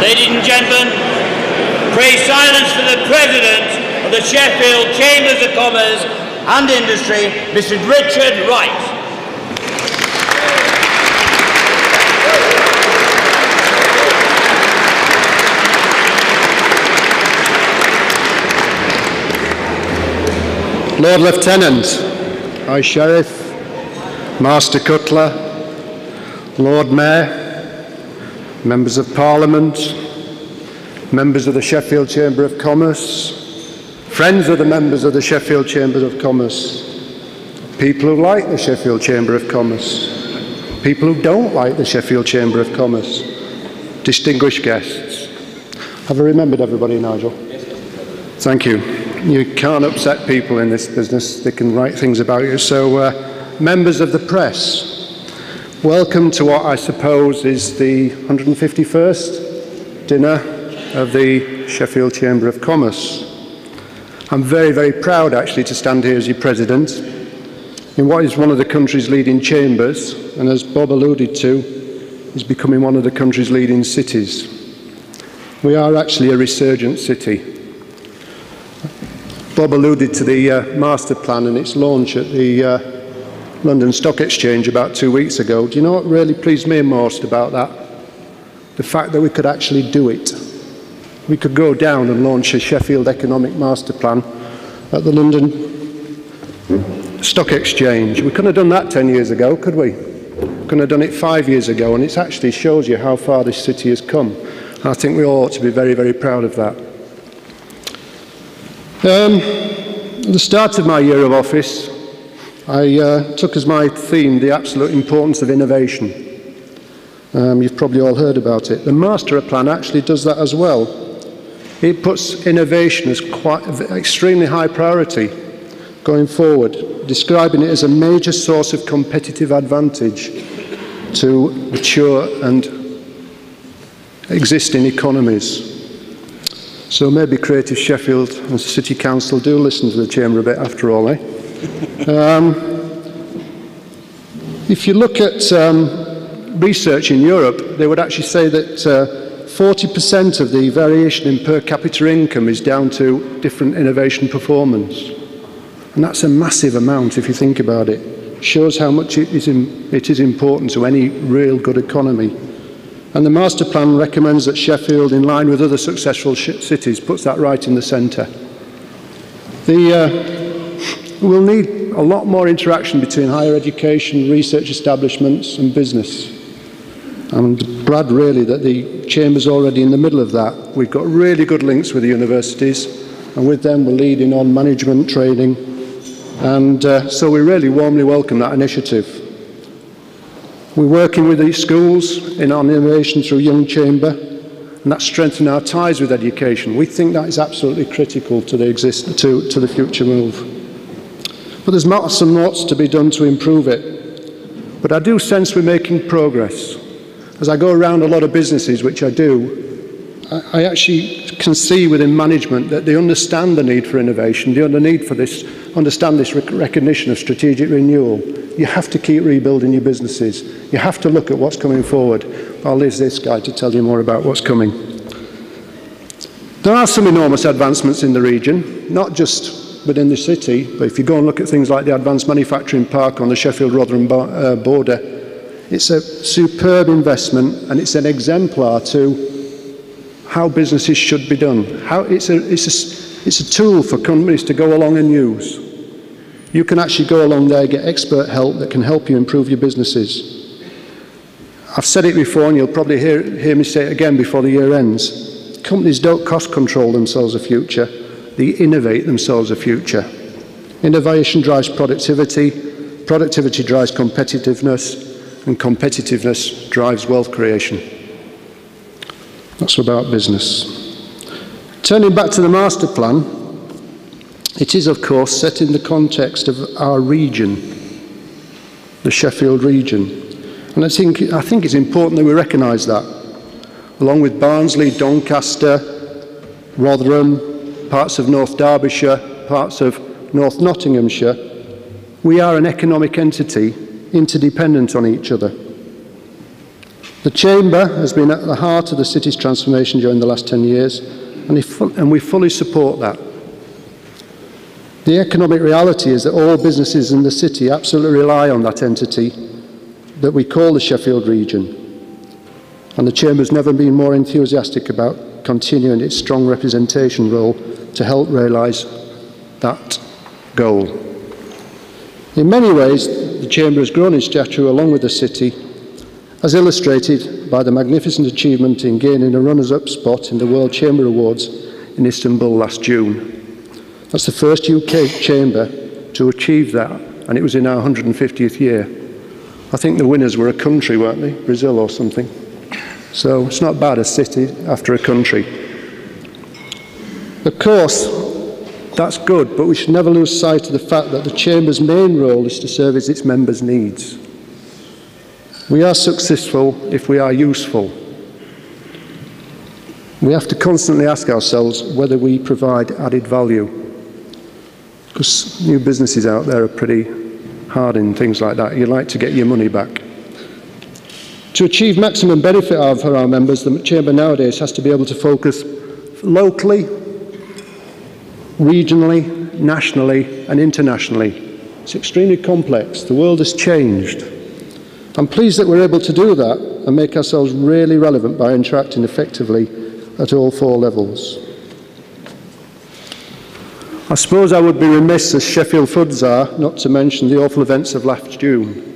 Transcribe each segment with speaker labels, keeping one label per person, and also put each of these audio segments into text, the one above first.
Speaker 1: Ladies and gentlemen, pray silence for the President of the Sheffield Chambers of Commerce and Industry, Mr. Richard Wright.
Speaker 2: Lord Lieutenant, High Sheriff, Master Cutler, Lord Mayor, Members of Parliament, members of the Sheffield Chamber of Commerce, friends of the members of the Sheffield Chamber of Commerce, people who like the Sheffield Chamber of Commerce, people who don't like the Sheffield Chamber of Commerce, distinguished guests. Have I remembered everybody, Nigel? Thank you. You can't upset people in this business. They can write things about you. So, members of the press, welcome to what I suppose is the 151st dinner of the Sheffield Chamber of Commerce. I'm very, very proud actually to stand here as your president in what is one of the country's leading chambers, and as Bob alluded to, is becoming one of the country's leading cities. We are actually a resurgent city. Bob alluded to the master plan and its launch at the London Stock Exchange about 2 weeks ago. Do you know what really pleased me most about that? The fact that we could actually do it. We could go down and launch a Sheffield Economic Master Plan at the London Stock Exchange. We couldn't have done that 10 years ago, could we? Couldn't have done it 5 years ago, and it actually shows you how far this city has come. And I think we all ought to be very, very proud of that. At the start of my year of office, I took as my theme the absolute importance of innovation. You've probably all heard about it. The Master Plan actually does that as well. It puts innovation as quite extremely high priority going forward, describing it as a major source of competitive advantage to mature and existing economies. So maybe Creative Sheffield and City Council do listen to the Chamber a bit after all, eh? If you look at research in Europe, they would actually say that 40% of the variation in per capita income is down to different innovation performance. And that's a massive amount if you think about it. It shows how much it is important to any real good economy. And the Master Plan recommends that Sheffield, in line with other successful cities, puts that right in the centre. We'll need a lot more interaction between higher education, research establishments and business. I'm glad really that the Chamber's already in the middle of that. We've got really good links with the universities, and with them we're leading on management training, and so we really warmly welcome that initiative. We're working with these schools in on innovation through Young Chamber, and that's strengthening our ties with education. We think that is absolutely critical to the future move. But there's some lots to be done to improve it. But I do sense we're making progress. As I go around a lot of businesses, which I do, I actually can see within management that they understand the need for innovation, they understand this recognition of strategic renewal. You have to keep rebuilding your businesses. You have to look at what's coming forward. I'll leave this guy to tell you more about what's coming. There are some enormous advancements in the region, not just within the city, but if you go and look at things like the Advanced Manufacturing Park on the Sheffield-Rotherham border, it's a superb investment and it's an exemplar to how businesses should be done. It's a tool for companies to go along and use. You can actually go along there, get expert help that can help you improve your businesses. I've said it before and you'll probably hear me say it again before the year ends. Companies don't cost control themselves a future, they innovate themselves a future. Innovation drives productivity, productivity drives competitiveness, and competitiveness drives wealth creation. That's about business. Turning back to the master plan, it is, of course, set in the context of our region, the Sheffield region. And I think it's important that we recognise that. Along with Barnsley, Doncaster, Rotherham, parts of North Derbyshire, parts of North Nottinghamshire, we are an economic entity interdependent on each other. The Chamber has been at the heart of the city's transformation during the last 10 years, and we fully support that. The economic reality is that all businesses in the city absolutely rely on that entity that we call the Sheffield region. And the Chamber has never been more enthusiastic about continuing its strong representation role to help realise that goal. In many ways, the Chamber has grown in stature along with the city, as illustrated by the magnificent achievement in gaining a runners-up spot in the World Chamber Awards in Istanbul last June. That's the first UK chamber to achieve that, and it was in our 150th year. I think the winners were a country, weren't they? Brazil or something. So it's not bad, a city after a country. Of course, that's good, but we should never lose sight of the fact that the Chamber's main role is to service its members' needs. We are successful if we are useful. We have to constantly ask ourselves whether we provide added value, because new businesses out there are pretty hard in things like that. You like to get your money back. To achieve maximum benefit for our members, the Chamber nowadays has to be able to focus locally, regionally, nationally and internationally. It's extremely complex. The world has changed. I'm pleased that we're able to do that and make ourselves really relevant by interacting effectively at all four levels. I suppose I would be remiss, as Sheffield Floods are, not to mention the awful events of last June.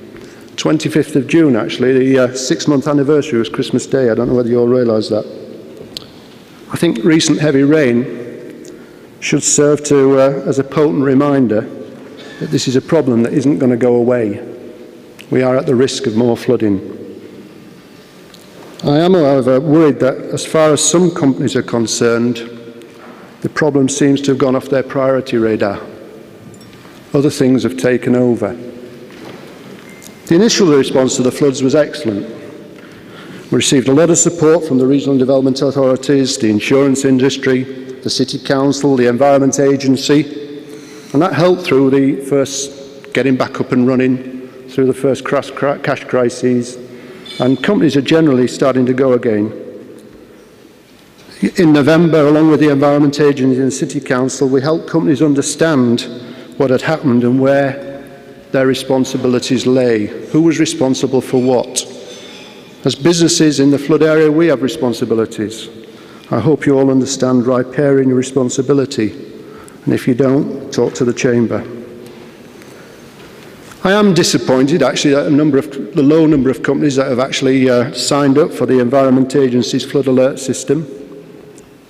Speaker 2: 25th of June, actually, the 6-month anniversary was Christmas Day. I don't know whether you all realise that. I think recent heavy rain should serve to, as a potent reminder that this is a problem that isn't going to go away. We are at the risk of more flooding. I am, however, worried that as far as some companies are concerned, the problem seems to have gone off their priority radar. Other things have taken over. The initial response to the floods was excellent. We received a lot of support from the regional development authorities, the insurance industry, the City Council, the Environment Agency, and that helped through the first getting back up and running, through the first cash crises, and companies are generally starting to go again. In November, along with the Environment Agency and City Council, we helped companies understand what had happened and where their responsibilities lay, who was responsible for what. As businesses in the flood area, we have responsibilities. I hope you all understand riparian responsibility, and if you don't, talk to the Chamber. I am disappointed, actually, at the low number of companies that have actually signed up for the Environment Agency's flood alert system.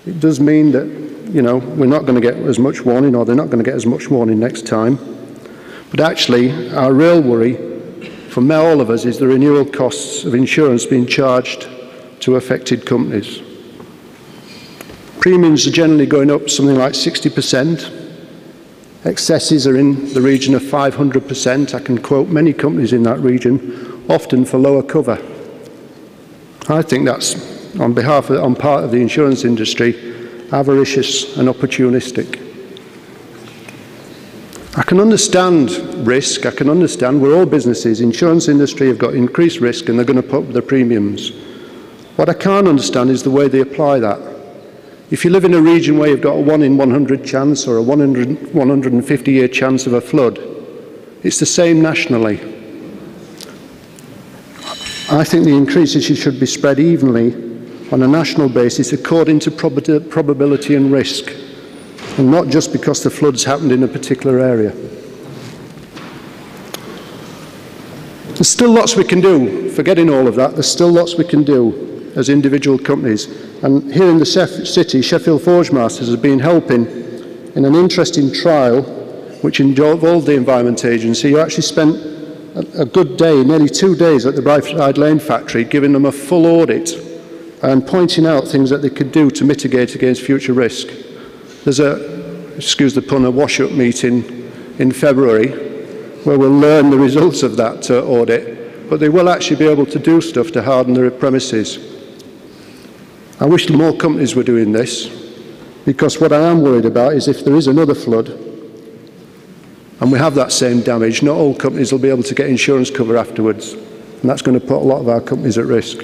Speaker 2: It does mean that, you know, we're not going to get as much warning, or they're not going to get as much warning next time. But actually, our real worry for all of us is the renewal costs of insurance being charged to affected companies. Premiums are generally going up something like 60%. Excesses are in the region of 500%. I can quote many companies in that region, often for lower cover. I think that's, on part of the insurance industry, avaricious and opportunistic. I can understand risk. I can understand we're all businesses. Insurance industry have got increased risk and they're going to put up their premiums. What I can't understand is the way they apply that. If you live in a region where you've got a 1 in 100 chance or a 150-year chance of a flood, it's the same nationally. I think the increases should be spread evenly on a national basis according to probability and risk, and not just because the floods happened in a particular area. There's still lots we can do. Forgetting all of that, there's still lots we can do as individual companies. And here in the city, Sheffield Forgemasters has been helping in an interesting trial which involved the Environment Agency, who actually spent a good day, nearly 2 days at the Brightside Lane factory, giving them a full audit and pointing out things that they could do to mitigate against future risk. There's excuse the pun, a wash-up meeting in February where we'll learn the results of that audit, but they will actually be able to do stuff to harden their premises. I wish more companies were doing this, because what I am worried about is if there is another flood and we have that same damage, not all companies will be able to get insurance cover afterwards, and that's going to put a lot of our companies at risk.